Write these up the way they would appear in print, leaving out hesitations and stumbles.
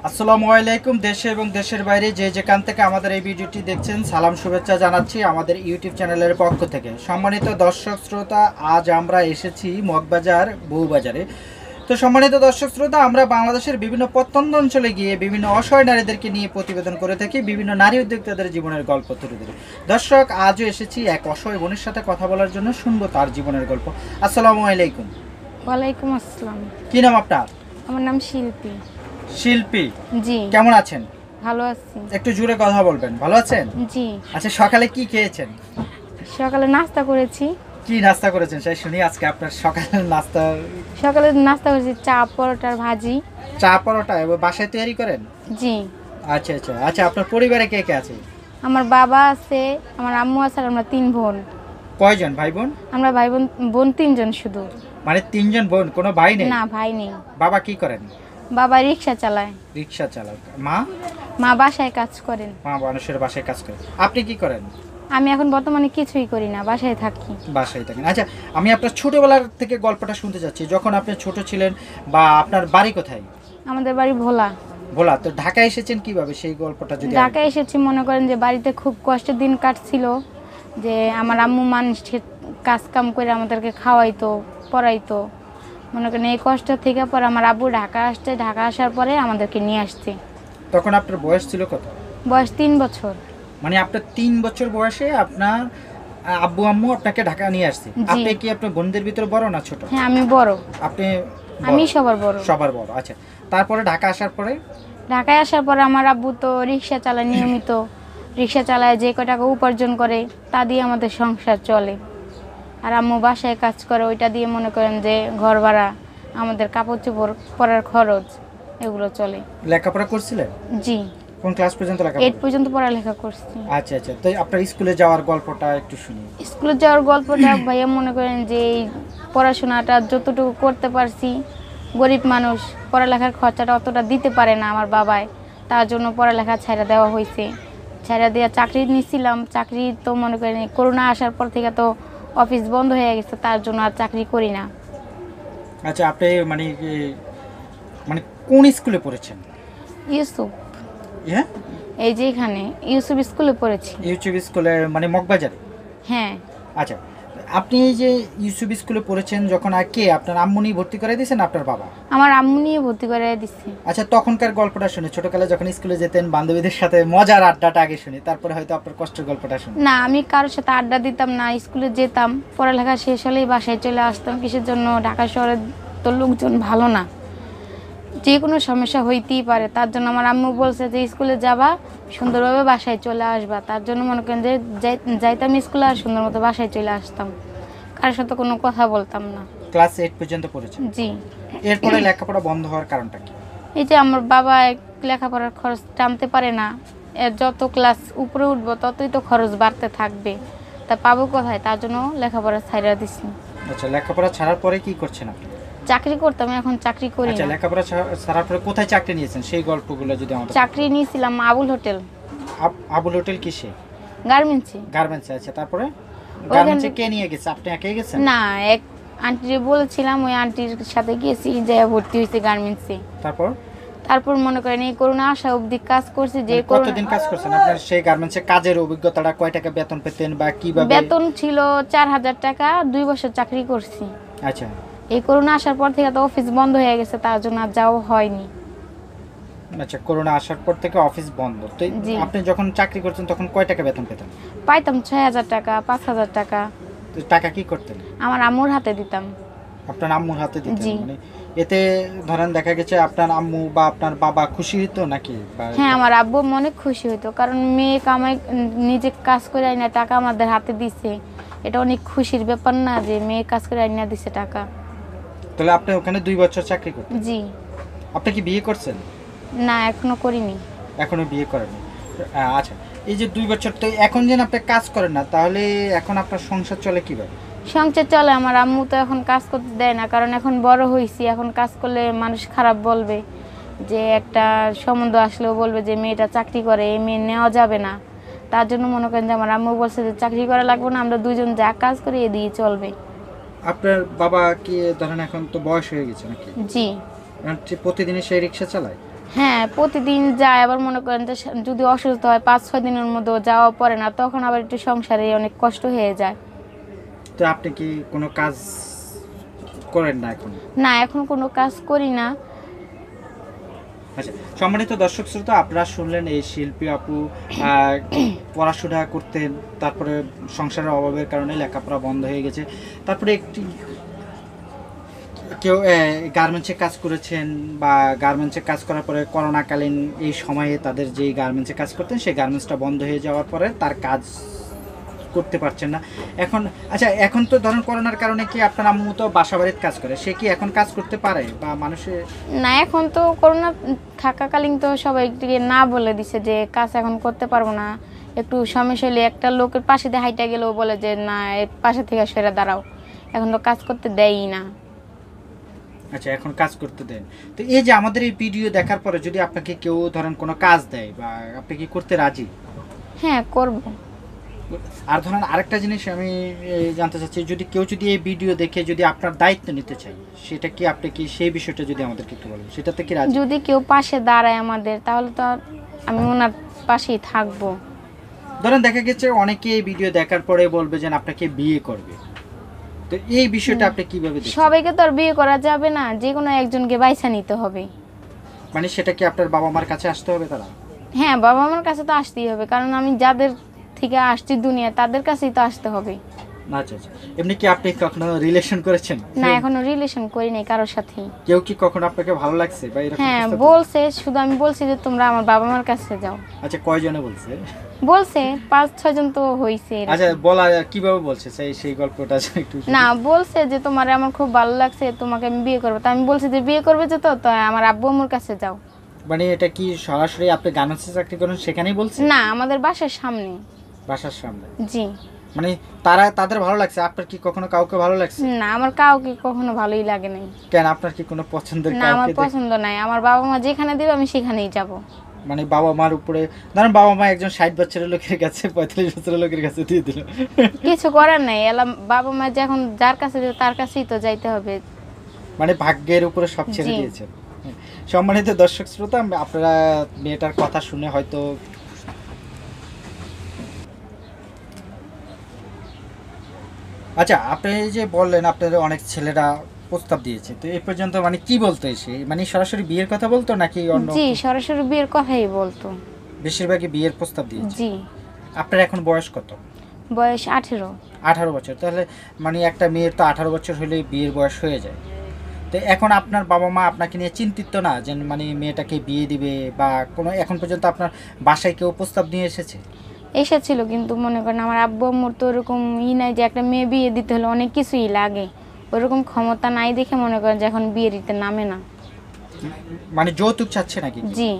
আসসালামু আলাইকুম। দেশে এবং দেশের বাইরে যে যেখান থেকে আমাদের এই ভিডিওটি দেখছেন, সালাম শুভেচ্ছা জানাচ্ছি আমাদের ইউটিউব চ্যানেলের পক্ষ থেকে। সম্মানিত দর্শক শ্রোতা, আজ আমরা এসেছি মগবাজার বউবাজারে। তো সম্মানিত দর্শক শ্রোতা, আমরা বাংলাদেশের বিভিন্ন প্রত্যন্ত অঞ্চলে গিয়ে বিভিন্ন অসহায় নারীদেরকে নিয়ে প্রতিবেদন করে থাকি, বিভিন্ন নারী উদ্যোক্তাদের জীবনের গল্প তুলে ধরি। দর্শক, আজও এসেছি এক অসহায় বোনের সাথে কথা বলার জন্য, শুনবো তার জীবনের গল্প। আসসালামু আলাইকুম। ওয়ালাইকুম আসসালাম। কি নাম আপনার? আমার নাম শিল্পী। শিল্পী। জি। কেমন আছেন? ভালো আছি। একটু জোরে কথা বলবেন। ভালো আছেন? জি। আচ্ছা, সকালে কি খেয়েছেন? সকালে নাস্তা করেছি। কি নাস্তা করেছেন সেই শুনি আজকে আপনার সকালের নাস্তা। সকালে নাস্তা করেছি চা, পরোটার ভাজি। চা পরোটা এবং বাসায় তৈরি করেন? জি। আচ্ছা আচ্ছা আচ্ছা, আপনার পরিবারে কে কে আছে? আমার বাবা আছে, আমার আম্মু আছে, আর আমরা 3 বোন। কয়জন ভাই বোন? আমরা ভাই বোন বোন 3 জন শুধু। মানে 3জন বোন, কোনো ভাই নেই? না, ভাই নেই। বাবা কি করেন? বাবা রিক্সা চালায়। রিক্সা চালক। মা? মা বাসায় কাজ করেন। মা মানুষের বাসায় কাজ করেন। আপনি কি করেন? আমি এখন বর্তমানে কিছুই করি না, বাসায় থাকি। বাসায় থাকেন। আচ্ছা, আমি আপনার ছোটবেলার থেকে গল্পটা শুনতে চাচ্ছি, যখন আপনি ছোট ছিলেন, বা আপনার বাড়ি কোথায়? আমাদের বাড়ি ভোলা। ভোলা। তো ঢাকায় এসেছেন কিভাবে, সেই গল্পটা যদি। ঢাকায় এসেছি, মনে করেন যে বাড়িতে খুব কষ্টের দিন কাটছিল, যে আমার আম্মু মানুষের কাজ কাম করে আমাদেরকে খাওয়াইতো, পড়াইতো। মনে করেন এই কষ্ট থেকে পরে আমার আব্বু ঢাকা আসছে, ঢাকা আসার পরে আমাদেরকে নিয়ে আসছে। তখন আপনার বয়স ছিল কত? বয়স 3 বছর। মানে আপনার 3 বছর বয়সে আপনার আব্বু আম্মু আপনাকে ঢাকা নিয়ে আসছে। জি। আপনি কি আপনার বোনদের ভিতরে বড় না ছোট? হ্যাঁ, আমি বড়। আপনি বড়? আমি সবার বড়। সবার বড়। আচ্ছা, তারপরে ঢাকা আসার পরে? ঢাকায় আসার পরে আমার আব্বু তো রিক্সা চালায় নিয়মিত। রিক্সা চালায়, যে কয় টাকা উপার্জন করে তা দিয়ে আমাদের সংসার চলে। আর আম্মু বাসায় কাজ করে, ওইটা দিয়ে মনে করেন যে ঘর ভাড়া, আমাদের কাপড় চোপড়, পরার খরচ, এগুলো চলে। লেখাপড়া করছিলেন? জি। কোন ক্লাস পর্যন্ত 8 লেখাপড়া? পর্যন্ত পড়ালেখা করছি। আচ্ছা আচ্ছা, তো আপনার স্কুলে যাওয়ার গল্পটা একটু শুনি। স্কুলে যাওয়ার গল্পটা ভাইয়া, মনে করেন যে এই পড়াশোনাটা যতটুকু করতে পারছি, গরিব মানুষ, পড়ালেখার খরচাটা অতটা দিতে পারে না আমার বাবাই, তার জন্য পড়ালেখা ছাইড়া দেওয়া হয়েছে। ছাইড়া দেওয়া চাকরি নিয়েছিলাম, চাকরি তো মনে করেন করোনা আসার পর থেকে তো অফিস বন্ধ হয়ে গেছে, তার জন্য আর চাকরি করি না। আচ্ছা, আপনি মানে মানে কোন স্কুলে পড়েছেন? ইউসুফ। হ্যাঁ, এই যে এখানে ইউসুফ স্কুলে পড়েছি। ইউটিউব স্কুলে, মানে মগবাজারে? হ্যাঁ। আচ্ছা, আপনি এই যে ইউসুফ স্কুলে পড়েছেন, যখন আর কে আপনার আম্মুনি ভর্তি করে দিয়েছেন আপনার বাবা? আমার আম্মু নিয়ে ভর্তি করে দিচ্ছে। আচ্ছা, তখনকার গল্পটা শুনি। ছোটকালে যখন স্কুলে যেতেন বান্ধবীদের সাথে মজার আড্ডাটা আগে শুনি, তারপরে হয়তো আপনার কষ্টের গল্পটা শুনি। না, আমি কারোর সাথে আড্ডা দিতাম না, স্কুলে যেতাম, পড়ালেখা শেষ হলেই বাসায় চলে আসতাম। কিসের জন্য? ঢাকা শহরে তো লোকজন ভালো না, যে কোনো সমস্যা হইতেই পারে। তার জন্য আমার আম্মু বলছে যে স্কুলে যাবা, সুন্দরভাবে বাসায় চলে আসবা। তার জন্য মনে করেন যে যাইতাম স্কুলে, আর সুন্দর মতো বাসায় চলে আসতাম, কারোর সাথে কোনো কথা বলতাম না। ক্লাস 8 পর্যন্ত পড়েছেন? জি। এরপরে লেখাপড়া বন্ধ হওয়ার কারণটা কি? এই যে আমার বাবা লেখাপড়ার খরচ টানতে পারে না, এর যত ক্লাস উপরে উঠবো ততই তো খরচ বাড়তে থাকবে, তা পাবো কোথায়? তার জন্য লেখাপড়া ছাইড়া দিছি। আচ্ছা, লেখাপড়া ছাড়ার পরে কি করছেন আপনি? চাকরি করতাম, এখন চাকরি করি আচ্ছা, না। লেখাপড়া ছাড়ার পরে কোথায় চাকরি নিয়েছেন, সেই গল্পগুলো যদি আমাদের। চাকরি নিয়েছিলাম আবুল হোটেল। আবুল হোটেল কিসে? গার্মেন্টসে। গার্মেন্টসে। আচ্ছা, তারপরে ওখানে- গার্মেন্টসে কে নিয়ে গেছে? আপনি একাই গেছেন? না, এক আন্টিরে বলেছিলাম, ওই আন্টির সাথে গিয়েছি, যে ভর্তি হয়েছে গার্মেন্টসে। তারপর মনে করেন এই করোনা আসা অবধি কাজ করছি। যে কতদিন কাজ করছেন আপনার সেই গার্মেন্টসে? কাজের অভিজ্ঞতাটা, কয় টাকা বেতন পেতেন বা কিভাবে? বেতন ছিল 4000 টাকা, 2 বছর চাকরি করছি। আচ্ছা। এই করোনা আসার পর থেকে তো অফিস বন্ধ হয়ে গেছে, তার জন্য আর যাওয়া হয়নি। আচ্ছা, করোনা আসার পর থেকে অফিস বন্ধ। তো জি। আপনি যখন চাকরি করতেন তখন কয় টাকা বেতন পেতেন? পাইতাম 6000 টাকা, 5000 টাকা। তো টাকা কি করতেন? আমার আম্মুর হাতে দিতাম। আপনার আম্মুর হাতে দিতেন? জি। মানে এতে ধরেন দেখা গেছে আপনার আম্মু বা আপনার বাবা খুশি হতো নাকি? হ্যাঁ, আমার আব্বু অনেক খুশি হতো, কারণ মেয়ে কামাই, নিজে কাজ করে আইনা টাকা আমাদের হাতে দিছে, এটা অনেক খুশির ব্যাপার না, যে মেয়ে কাজ করে আইনা দিছে টাকা। তাহলে আপনি ওখানে 2 বছর চাকরি করতেন? জি। আপনি কি বিয়ে করছেন? না, এখনো করিনি। এখনো বিয়ে করেননি। আচ্ছা, এই যে 2 বছর, তো এখন যেন আপনি কাজ করেন না, তাহলে এখন আপনার সংসার চলে কিভাবে? সংসার চলে, আমার আম্মু তো এখন কাজ করতে দেয় না, কারণ এখন বড় হয়েছি, এখন কাজ করলে মানুষ খারাপ বলবে, যে একটা সম্বন্ধ আসলেও বলবে যে মেয়েটা চাকরি করে, এই মেয়ে নেওয়া যাবে না। তার জন্য মনে করেন যে আমার আম্মু বলছে যে চাকরি করা লাগবে না, আমরা দুজন যা কাজ করি এ দিয়ে চলবে। আপনার বাবা কি ধরেন এখন তো বয়স হয়ে গেছে নাকি? জি। প্রতিদিনই সেই রিক্সা চালায়? হ্যাঁ, প্রতিদিন যায়, আবার মনে করেন যে যদি অসুস্থ হয় 5-6 দিনের মধ্যে যাওয়া পড়ে না, তখন আবার একটু সংসারে অনেক কষ্ট হয়ে যায়। তো আপনি কি কোনো কাজ করেন না এখন? না, এখন কোনো কাজ করি না। আচ্ছা, সম্মানিত দর্শক শ্রোতা, আপনারা শুনলেন এই শিল্পী আপু পড়াশোনা করতেন, তারপরে সংসারের অভাবের কারণে লেখাপড়া বন্ধ হয়ে গেছে, তারপরে একটি কেউ গার্মেন্টসে কাজ করেছেন, বা গার্মেন্টসে কাজ করার পরে করোনাকালীন এই সময়ে তাদের যে গার্মেন্টসে কাজ করতেন সেই গার্মেন্টসটা বন্ধ হয়ে যাওয়ার পরে তার কাজ করতে পারছেন না এখন। আচ্ছা, এখন তো ধরুন করোনার কারণে কি আপনার আম্মু তো বাসা বাড়িতে কাজ করে, সে কি এখন কাজ করতে পারে বা মানুষের? না, এখন তো করোনা থাকাকালীন তো সবাইকে না বলে দিছে যে কাজ এখন করতে পারবো না, একটু সমস্যা হলে একটা লোকের পাশে দিয়ে হাইটা গেলেও বলে যে না, এর পাশে থেকে সরে দাঁড়াও। এখন তো কাজ করতে দেয়ই না। আচ্ছা, এখন কাজ করতে দেন। তো এই যে আমাদের এই ভিডিও দেখার পরে যদি আপনাকে কেউ ধরেন কোনো কাজ দেয়, বা আপনি কি করতে রাজি? হ্যাঁ, করব। আর ধরেন আরেকটা জিনিস আমি জানতে চাচ্ছি, যদি কেউ যদি এই ভিডিও দেখে যদি আপনার দায়িত্ব নিতে চায়, সেটা কি আপনি কি সেই বিষয়টা যদি আমাদেরকে একটু বলেন, সেটাতে কি রাজি? যদি কেউ পাশে দাঁড়ায় আমাদের, তাহলে তো আমি ওনার পাশেই থাকবো। ধরেন দেখা গেছে অনেকে এই ভিডিও দেখার পরে বলবে যে আপনাকে বিয়ে করবে, তো এই বিষয়টা আপনি কিভাবে দেখছেন? সবাইকে তো আর বিয়ে করা যাবে না, যে কোনো একজনকে বাইছা নিতে হবে। মানে সেটা কি আপনার বাবা মার কাছে আসতে হবে তারা? হ্যাঁ, বাবা মার কাছে তো আসতেই হবে, কারণ আমি যাদের থেকে আসছি দুনিয়া, তাদের কাছেই তো আসতে হবে। আচ্ছা আচ্ছা, এমনি কি আপনি কখনো রিলেশন করেছেন? না, এখনো রিলেশন করি নাই কারোর সাথেই। কেউ কি কখনো আপনাকে ভালো লাগছে বা এরকম হ্যাঁ, প্রস্তাব? বলছে, শুধু আমি বলছি যে তোমরা আমার বাবা মার কাছে যাও। আচ্ছা, কয়জনে বলছে? বলছে 5-6 জন তো হইছে এরকম। আচ্ছা, বলা কিভাবে বলছে সেই গল্পটা একটু শুনি। না, বলছে যে তোমার আমার খুব ভালো লাগছে, তোমাকে আমি বিয়ে করবো। তা আমি বলছি যে বিয়ে করবে যে, তো আমার আব্বু আম্মুর কাছে যাও। মানে এটা কি সরাসরি আপনি গার্মেন্টসে চাকরি করেন সেখানেই বলছে? না, আমাদের বাসার সামনে। বাসার সামনে? জি। মানে তাদের ভালো লাগছে, আপনার কি কখনো কাউকে ভালো লাগছে? না, আমার কাউকে কখনো ভালোই লাগে নাই। কেন, আপনার কি কোনো পছন্দের না, আমার কাউকে পছন্দ নাই। আমার বাবা মা যেখানে দিবে আমি সেখানেই যাব। মানে বাবা মার উপরে, ধরেন বাবা মা একজন 60 বছরের লোকের কাছে 45 বছরের লোকের কাছে দিয়ে দিল, কিছু করার নাই, এলাম বাবা মা যখন যার কাছে দিবে তার কাছেই তো যাইতে হবে। মানে ভাগ্যের উপরে সব ছেড়ে জি। দিয়েছেন। হ্যাঁ। সম্মানিত দর্শক শ্রোতা, আপনারা মেয়েটার কথা শুনে হয়তো আচ্ছা, আপনি যে বললেন আপনাদের অনেক ছেলেরা প্রস্তাব দিয়েছে, তো এই পর্যন্ত মানে কি বলতো এসে, মানে সরাসরি বিয়ের কথা বলতো নাকি অন্য? জি, সরাসরি বিয়ের কথাই বলতো। বেশিরভাগই বিয়ের প্রস্তাব দিয়েছে। জি। আপনার এখন বয়স কত? বয়স 18। 18 বছর। তাহলে মানে একটা মেয়ের তো 18 বছর হলেই বিয়ের বয়স হয়ে যায়। তো এখন আপনার বাবা মা আপনাকে নিয়ে চিন্তিত না যে মানে মেয়েটাকে বিয়ে দিবে, বা কোনো এখন পর্যন্ত আপনার বাসায় কেউ প্রস্তাব নিয়ে এসেছে? এসেছিল, কিন্তু মনে করেন আমার আব্বু আম্মুর তো ওরকম নাই যে একটা মেয়ে বিয়ে দিতে হলে অনেক কিছুই লাগে, ওরকম ক্ষমতা নাই দেখে মনে করেন যে এখন বিয়ে দিতে নামে না। মানে যৌতুক চাচ্ছে নাকি? জি।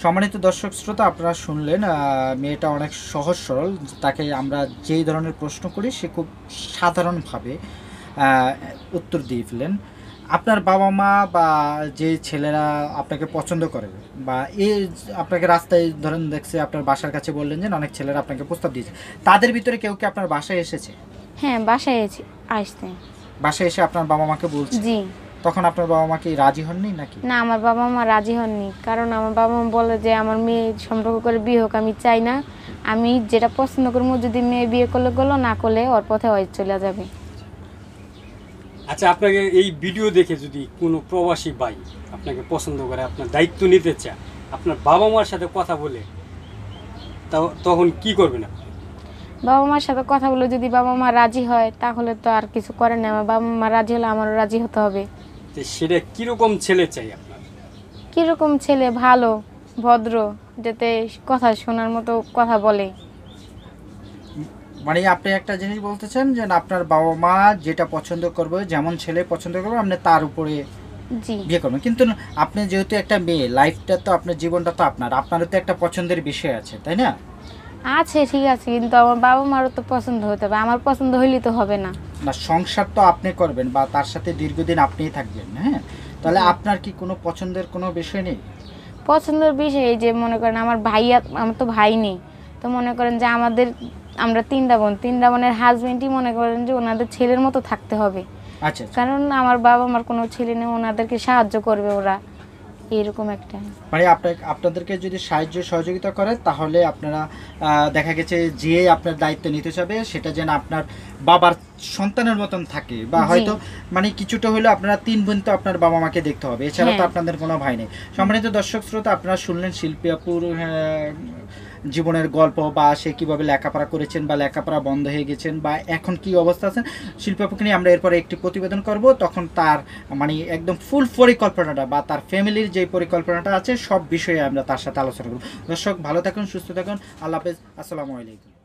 সম্মানিত দর্শক শ্রোতা, আপনারা শুনলেন মেয়েটা অনেক সহজ সরল, তাকে আমরা যেই ধরনের প্রশ্ন করি সে খুব সাধারণভাবে উত্তর দিয়ে ফেলেন। আপনার বাবা মা বা যে ছেলেরা আপনাকে পছন্দ করে, বা এই আপনাকে রাস্তায় ধরেন দেখছে, আপনার বাসার কাছে বললেন যে অনেক ছেলেরা আপনাকে প্রস্তাব দিয়েছে, তাদের ভিতরে কেউ কি আপনার বাসায় এসেছে? হ্যাঁ, বাসায় আসতে। বাসায় এসে আপনার বাবা মাকে বলছে? জি। তখন আপনার বাবা মা কি রাজি হননি নাকি? না, আমার বাবা মা রাজি হননি, কারণ আমার বাবা মা বলে যে আমার মেয়ে সম্পর্ক করে বিয়ে হোক, আমি চাই না। আমি যেটা পছন্দ করবো, যদি মেয়ে বিয়ে করলে করলো, না করলে ওর পথে ওই চলে যাবে। আচ্ছা, আপনাকে এই ভিডিও দেখে যদি কোনো প্রবাসী ভাই আপনাকে পছন্দ করে, আপনার দায়িত্ব নিতে চায়, আপনার বাবা মার সাথে কথা বলে, তখন কি করবেন আপনি? বাবা মার সাথে কথা বলে যদি বাবা মা রাজি হয়, তাহলে তো আর কিছু করে না। আমার বাবা মা রাজি হলে আমারও রাজি হতে হবে। যে সেটা কীরকম ছেলে চাই আপনার? কীরকম ছেলে? ভালো, ভদ্র, যাতে কথা শোনার মতো কথা বলে। মানে আপনি একটা জিনিস বলতেছেন যে আপনার বাবা মা যেটা পছন্দ করবে, যেমন ছেলে পছন্দ করবে, আপনি তার উপরে জি। বিয়ে করবেন। কিন্তু আপনি যেহেতু একটা মেয়ে, লাইফটা তো আপনার, জীবনটা তো আপনারও তো একটা পছন্দের বিষয় আছে, তাই না? আছে, ঠিক আছে, কিন্তু আমার বাবা মারও তো পছন্দ হতে হবে, আমার পছন্দ হইলে তো হবে না। না, সংসার তো আপনি করবেন বা তার সাথে দীর্ঘদিন আপনিই থাকবেন, হ্যাঁ? তাহলে আপনার কি কোনো পছন্দের কোনো বিষয় নেই? পছন্দের বিষয় এই যে মনে করেন আমার আমার তো ভাই নেই, তো মনে করেন যে আমরা তিনটা বোনের হাজবেন্ডই মনে করেন যে ওনাদের ছেলের মতো থাকতে হবে। আচ্ছা আচ্ছা। কারণ আমার বাবা আমার কোনো ছেলে নেই, ওনাদেরকে সাহায্য করবে ওরা, এরকম একটা। মানে আপনাদেরকে যদি সাহায্য সহযোগিতা করে তাহলে আপনারা দেখা গেছে যে আপনার দায়িত্ব নিতে চাবে সেটা যেন আপনার বাবার সন্তানের মতন থাকে, বা জি। হয়তো মানে কিছুটা হলেও আপনারা 3 বোন তো আপনার বাবা মাকে দেখতে হবে, এছাড়া তো হ্যাঁ। আপনাদের কোনো ভাই নেই। সম্মানিত দর্শক শ্রোতা, আপনারা শুনলেন শিল্পী আপুর জীবনের গল্প, বা সে কীভাবে লেখাপড়া করেছেন বা লেখাপড়া বন্ধ হয়ে গেছেন বা এখন কি অবস্থা আছেন। শিল্পী আপুকে নিয়ে আমরা এরপরে একটি প্রতিবেদন করব, তখন তার মানে একদম ফুল পরিকল্পনাটা বা তার ফ্যামিলির যে পরিকল্পনাটা আছে সব বিষয়ে আমরা তার সাথে আলোচনা করব। দর্শক ভালো থাকুন, সুস্থ থাকুন, আল্লাহ হাফেজ, আসসালামু আলাইকুম।